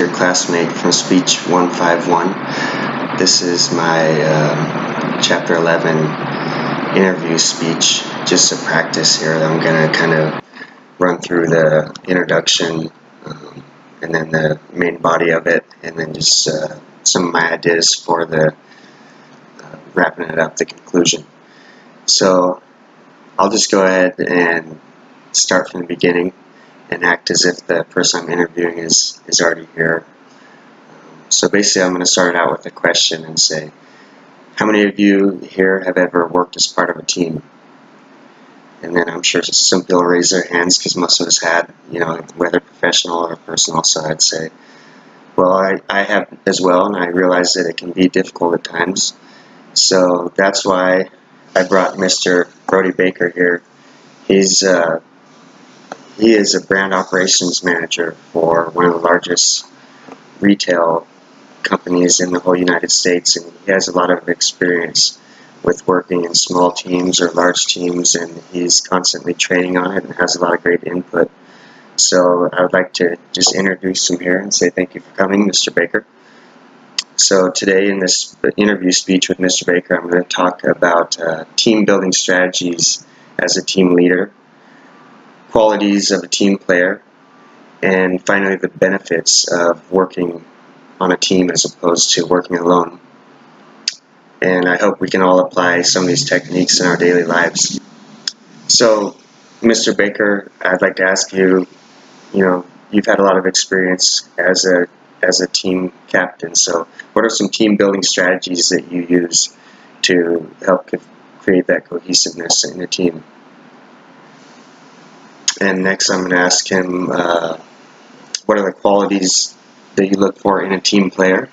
your classmate from speech 151. This is my chapter 11 interview speech, just a practice here. I'm going to kind of run through the introduction and then the main body of it, and then just some of my ideas for the wrapping it up, the conclusion. So I'll just go ahead and start from the beginning and act as if the person I'm interviewing is already here. So basically I'm going to start out with a question and say, how many of you here have ever worked as part of a team? And then I'm sure some people raise their hands because most of us had, whether professional or personal. So I'd say, well, I have as well, and I realize that it can be difficult at times. So that's why I brought Mr. Brody Baker here. He is a brand operations manager for one of the largest retail companies in the whole United States, and he has a lot of experience with working in small teams or large teams, and he's constantly training on it and has a lot of great input. So I would like to just introduce him here and say thank you for coming, Mr. Baker. So today in this interview speech with Mr. Baker, I'm going to talk about team building strategies as a team leader, qualities of a team player, and finally the benefits of working on a team as opposed to working alone. And I hope we can all apply some of these techniques in our daily lives. So, Mr. Baker, I'd like to ask you, you've had a lot of experience as a team captain. So what are some team building strategies that you use to help create that cohesiveness in a team? And next I'm going to ask him, what are the qualities that you look for in a team player?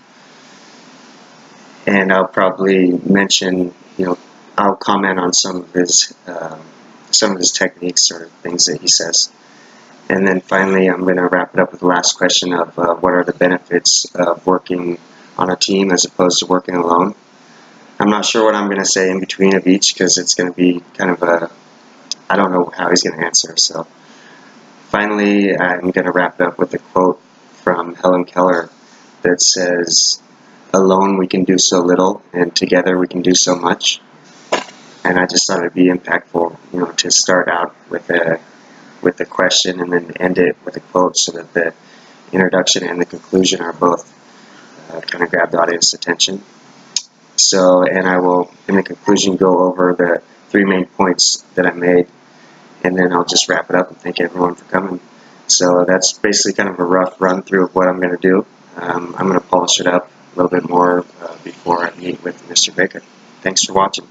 And I'll probably mention, I'll comment on some of his techniques or things that he says. And then finally, I'm going to wrap it up with the last question of what are the benefits of working on a team as opposed to working alone. I'm not sure what I'm going to say in between of each because it's going to be kind of I don't know how he's going to answer. So finally, I'm going to wrap it up with a quote from Helen Keller that says, "Alone we can do so little, and together we can do so much." And I just thought it'd be impactful, to start out with a question and then end it with a quote so that the introduction and the conclusion are both kind of grab the audience attention. So, and I will, in the conclusion, go over the 3 main points that I made, and then I'll just wrap it up and thank everyone for coming. So that's basically kind of a rough run through of what I'm going to do. I'm going to polish it up a little bit more before I meet with Mr. Baker. Thanks for watching.